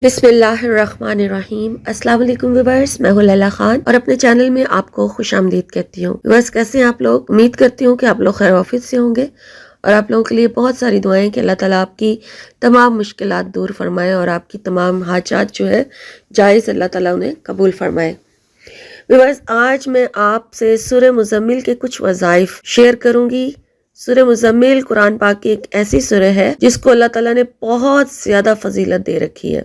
بسم اللہ الرحمن الرحیم۔ السلام علیکم ویورز، میں ہوں لیلا خان اور اپنے چینل میں آپ کو خوش آمدید کہتی ہوں۔ ویورز کیسے ہیں آپ لوگ؟ امید کرتی ہوں کہ آپ لوگ خیر وافیت سے ہوں گے اور آپ لوگوں کے لیے بہت ساری دعائیں کہ اللہ تعالیٰ آپ کی تمام مشکلات دور فرمائے اور آپ کی تمام حاجات جو ہے جائز اللہ تعالیٰ انہیں قبول فرمائے۔ ویورز آج میں آپ سے سورہ مزمل کے کچھ وظائف شیئر کروں گی۔ سورہ مزمل قرآن پاک کی ایک ایسی سورہ ہے جس کو اللہ تعالیٰ نے بہت زیادہ فضیلت دے رکھی ہے،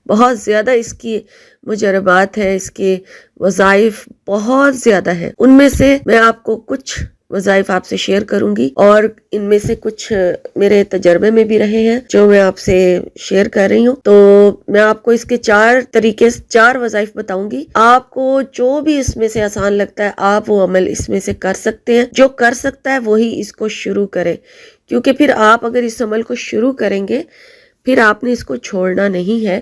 بہت زیادہ اس کی مجربات ہے، اس کے وظائف بہت زیادہ ہیں۔ ان میں سے میں آپ کو کچھ وظائف آپ سے شیئر کروں گی اور ان میں سے کچھ میرے تجربے میں بھی رہے ہیں جو میں آپ سے شیئر کر رہی ہوں۔ تو میں آپ کو اس کے چار وظائف بتاؤں گی۔ آپ کو جو بھی اس میں سے آسان لگتا ہے آپ وہ عمل اس میں سے کر سکتے ہیں۔ جو کر سکتا ہے وہی اس کو شروع کرے، کیونکہ پھر آپ اگر اس عمل کو شروع کریں گے پھر آپ نے اس کو چھوڑنا نہیں ہے،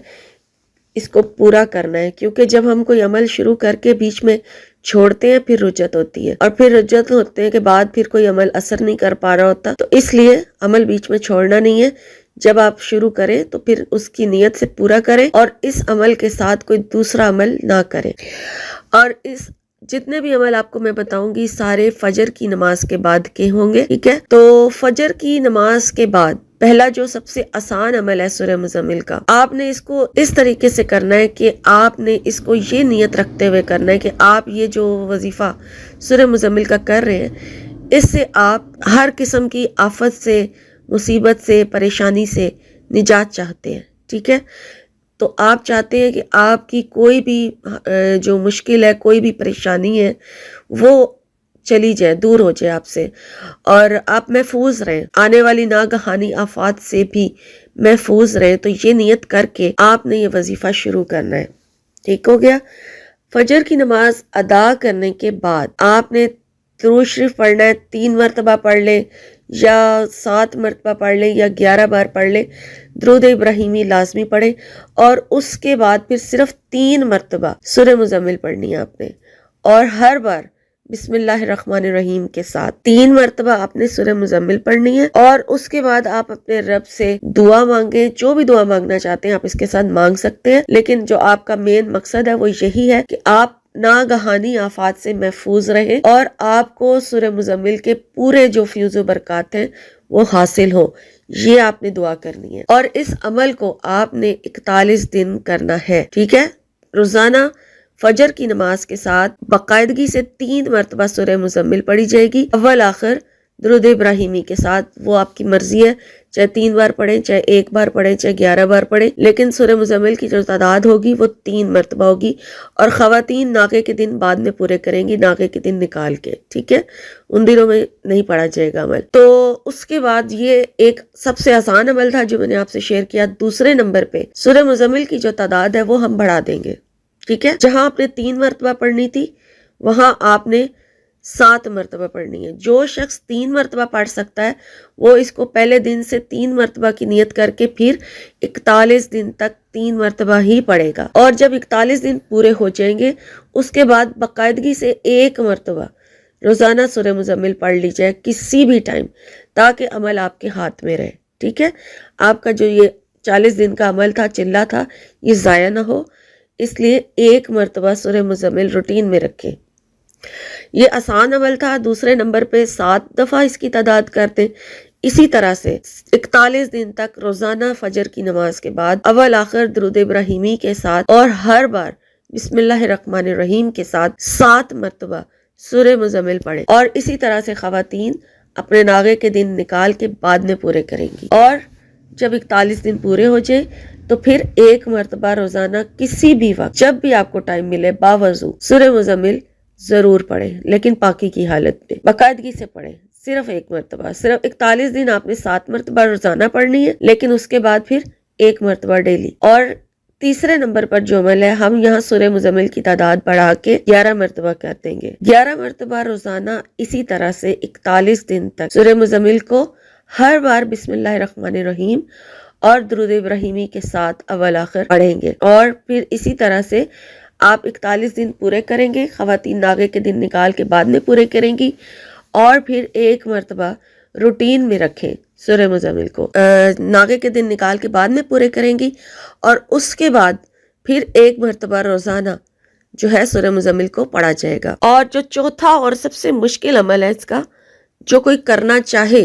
اس کو پورا کرنا ہے۔ کیونکہ جب ہم کوئی عمل شروع کر کے بیچ میں چھوڑتے ہیں پھر رجعت ہوتی ہے، اور پھر رجعت ہوتے کے بعد پھر کوئی عمل اثر نہیں کر پا رہا ہوتا، تو اس لیے عمل بیچ میں چھوڑنا نہیں ہے۔ جب آپ شروع کریں تو پھر اس کی نیت سے پورا کریں اور اس عمل کے ساتھ کوئی دوسرا عمل نہ کریں۔ اور جتنے بھی عمل آپ کو میں بتاؤں گی سارے فجر کی نماز کے بعد کے ہوں گے، ٹھیک ہے؟ تو فجر کی نماز کے بعد پہلا جو سب سے آسان عمل ہے سورہ مزمل کا، آپ نے اس کو اس طریقے سے کرنا ہے کہ آپ نے اس کو یہ نیت رکھتے ہوئے کرنا ہے کہ آپ یہ جو وظیفہ سورہ مزمل کا کر رہے ہیں اس سے آپ ہر قسم کی آفت سے، مصیبت سے، پریشانی سے نجات چاہتے ہیں، ٹھیک ہے؟ تو آپ چاہتے ہیں کہ آپ کی کوئی بھی جو مشکل ہے، کوئی بھی پریشانی ہے وہ چلی جائے، دور ہو جائے آپ سے، اور آپ محفوظ رہیں، آنے والی ناگہانی آفات سے بھی محفوظ رہیں۔ تو یہ نیت کر کے آپ نے یہ وظیفہ شروع کرنا ہے، ٹھیک ہو گیا؟ فجر کی نماز ادا کرنے کے بعد آپ نے درود شریف پڑھنا ہے، 3 مرتبہ پڑھ لیں یا 7 مرتبہ پڑھ لیں یا 11 بار پڑھ لیں، درود ابراہیمی لازمی پڑھیں، اور اس کے بعد پھر صرف 3 مرتبہ سورہ مزمل پڑھنی ہے آپ نے، اور ہر بار بسم اللہ الرحمن الرحیم کے ساتھ 3 مرتبہ آپ نے سورہ مزمل پڑھنی ہے۔ اور اس کے بعد آپ اپنے رب سے دعا مانگیں، جو بھی دعا مانگنا چاہتے ہیں آپ اس کے ساتھ مانگ سکتے ہیں، لیکن جو آپ کا مین مقصد ہے وہ یہی ہے کہ آپ ناگہانی آفات سے محفوظ رہیں اور آپ کو سورہ مزمل کے پورے جو فیوز و برکات ہیں وہ حاصل ہو، یہ آپ نے دعا کرنی ہے۔ اور اس عمل کو آپ نے 41 دن کرنا ہے، ٹھیک ہے؟ روزانہ فجر کی نماز کے ساتھ باقاعدگی سے 3 مرتبہ سورہ مزمل پڑھی جائے گی، اول آخر درود ابراہیمی کے ساتھ۔ وہ آپ کی مرضی ہے، چاہے 3 بار پڑھیں، چاہے 1 بار پڑھیں، چاہے 11 بار پڑھیں، لیکن سورہ مزمل کی جو تعداد ہوگی وہ 3 مرتبہ ہوگی۔ اور خواتین ناغے کے دن بعد میں پورے کریں گی، ناغے کے دن نکال کے، ٹھیک ہے؟ ان دنوں میں نہیں پڑھا جائے گا عمل۔ تو اس کے بعد یہ ایک سب سے آسان عمل تھا جو میں نے آپ سے شیئر کیا۔ دوسرے نمبر پہ سورہ مزمل کی جو تعداد ہے وہ ہم بڑھا دیں گے، ٹھیک ہے؟ جہاں آپ نے 3 مرتبہ پڑھنی تھی وہاں آپ نے 7 مرتبہ پڑھنی ہے۔ جو شخص 3 مرتبہ پڑھ سکتا ہے وہ اس کو پہلے دن سے 3 مرتبہ کی نیت کر کے پھر 41 دن تک 3 مرتبہ ہی پڑھے گا، اور جب 41 دن پورے ہو جائیں گے اس کے بعد باقاعدگی سے 1 مرتبہ روزانہ سورہ مزمل پڑھ لی جائے کسی بھی ٹائم، تاکہ عمل آپ کے ہاتھ میں رہے، ٹھیک ہے؟ آپ کا جو یہ 40 دن کا عمل تھا، چلہ تھا، یہ ضائع نہ ہو، اس لیے 1 مرتبہ سورہ مزمل روٹین میں رکھیں۔ یہ آسان عمل تھا۔ دوسرے نمبر پہ 7 دفعہ اس کی تعداد کرتے، اسی طرح سے 41 دن تک روزانہ فجر کی نماز کے بعد اول آخر درود ابراہیمی کے ساتھ اور ہر بار بسم اللہ الرحمن الرحیم کے ساتھ 7 مرتبہ سورہ مزمل پڑھیں، اور اسی طرح سے خواتین اپنے ناغے کے دن نکال کے بعد میں پورے کریں گی، اور جب 41 دن پورے ہو جائیں تو پھر 1 مرتبہ روزانہ کسی بھی وقت جب بھی آپ کو ٹائم ملے باوضو سورہ مزمل ضرور پڑھیں، لیکن پاکی کی حالت میں باقاعدگی سے پڑھیں، صرف 1 مرتبہ۔ صرف 41 دن آپ نے 7 مرتبہ روزانہ پڑھنی ہے، لیکن اس کے بعد پھر 1 مرتبہ ڈیلی۔ اور تیسرے نمبر پر جو عمل ہے، ہم یہاں سورہ مزمل کی تعداد بڑھا کے 11 مرتبہ کر دیں گے۔ 11 مرتبہ روزانہ اسی طرح سے 41 دن تک سورہ مزمل کو ہر بار بسم اللہ الرحمن الرحیم اور درود ابراہیمی کے ساتھ اول آخر پڑھیں گے، اور پھر اسی طرح سے آپ 41 دن پورے کریں گے۔ خواتین ناغے کے دن نکال کے بعد میں پورے کریں گی، اور پھر 1 مرتبہ روٹین میں رکھیں سورہ مزمل کو ناغے کے دن نکال کے بعد میں پورے کریں گی، اور اس کے بعد پھر ایک مرتبہ روزانہ جو ہے سورہ مزمل کو پڑھا جائے گا۔ اور جو چوتھا اور سب سے مشکل عمل ہے اس کا، جو کوئی کرنا چاہے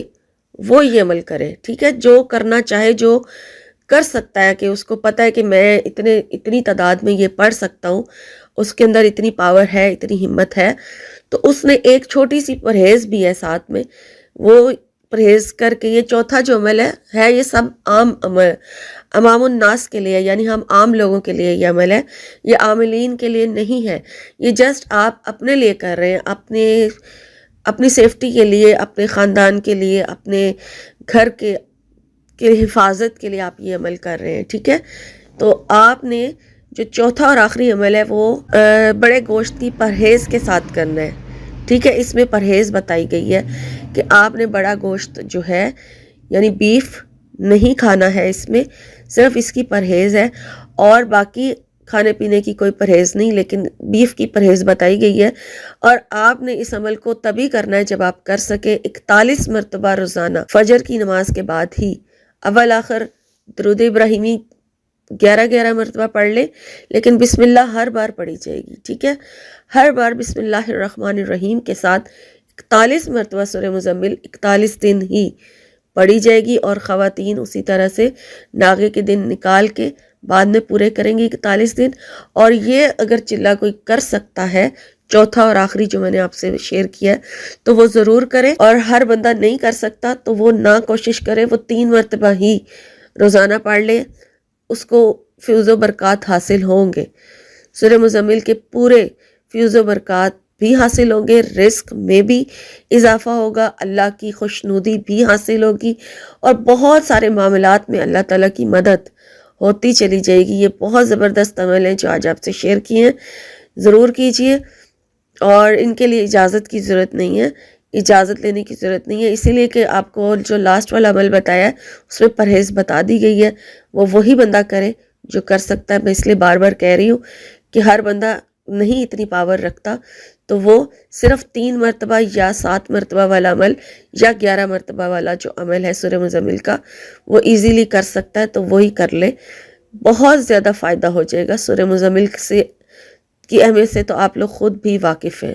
وہ یہ عمل کرے، ٹھیک ہے؟ جو کرنا چاہے، جو کر سکتا ہے کہ اس کو پتہ ہے کہ میں اتنی تعداد میں یہ پڑھ سکتا ہوں، اس کے اندر اتنی پاور ہے، اتنی ہمت ہے، تو اس نے ایک چھوٹی سی پرہیز بھی ہے ساتھ میں، وہ پرہیز کر کے یہ چوتھا جو عمل ہے یہ سب عام عمل، عوام الناس کے لیے، یعنی ہم عام لوگوں کے لیے یہ عمل ہے، یہ عاملین کے لیے نہیں ہے، یہ جسٹ آپ اپنے لیے کر رہے ہیں، اپنی سیفٹی کے لیے، اپنے خاندان کے لیے، اپنے گھر کے حفاظت کے لیے آپ یہ عمل کر رہے ہیں، ٹھیک ہے؟ تو آپ نے جو چوتھا اور آخری عمل ہے وہ بڑے گوشت کی پرہیز کے ساتھ کرنا ہے، ٹھیک ہے؟ اس میں پرہیز بتائی گئی ہے کہ آپ نے بڑا گوشت جو ہے یعنی بیف نہیں کھانا ہے، اس میں صرف اس کی پرہیز ہے، اور باقی کھانے پینے کی کوئی پرہیز نہیں، لیکن بیف کی پرہیز بتائی گئی ہے۔ اور آپ نے اس عمل کو تبھی کرنا ہے جب آپ کر سکے 41 مرتبہ روزانہ فجر کی نماز کے بعد ہی، اول آخر درود ابراہیمی 11 مرتبہ پڑھ لے، لیکن بسم اللہ ہر بار پڑھی جائے گی، ٹھیک ہے؟ ہر بار بسم اللہ الرحمن الرحیم کے ساتھ 41 مرتبہ سورہ مزمل 41 دن ہی پڑھی جائے گی، اور خواتین اسی طرح سے ناغے کے دن نکال کے بعد میں پورے کریں گی 41 دن۔ اور یہ اگر چلا کوئی کر سکتا ہے، چوتھا اور آخری جو میں نے آپ سے شیئر کیا ہے، تو وہ ضرور کرے، اور ہر بندہ نہیں کر سکتا تو وہ نہ کوشش کرے، وہ 3 مرتبہ ہی روزانہ پڑھ لے، اس کو فیض و برکات حاصل ہوں گے، سورہ مزمل کے پورے فیض و برکات بھی حاصل ہوں گے، رزق میں بھی اضافہ ہوگا، اللہ کی خوشنودی بھی حاصل ہوگی، اور بہت سارے معاملات میں اللہ تعالیٰ کی مدد ہوتی چلی جائے گی۔ یہ بہت زبردست عمل ہیں جو آج آپ سے شیئر کیے ہیں، ضرور کیجئے، اور ان کے لیے اجازت کی ضرورت نہیں ہے، اجازت لینے کی ضرورت نہیں ہے، اسی لیے کہ آپ کو جو لاسٹ والا عمل بتایا ہے اس میں پرہیز بتا دی گئی ہے، وہ وہی بندہ کرے جو کر سکتا ہے۔ میں اس لیے بار بار کہہ رہی ہوں کہ ہر بندہ نہیں اتنی پاور رکھتا، تو وہ صرف 3 مرتبہ یا 7 مرتبہ والا عمل یا 11 مرتبہ والا جو عمل ہے سورہ مزمل کا، وہ ایزیلی کر سکتا ہے تو وہی کر لے، بہت زیادہ فائدہ ہو جائے گا۔ سورہ مزمل سے کی اہمیت سے تو آپ لوگ خود بھی واقف ہیں۔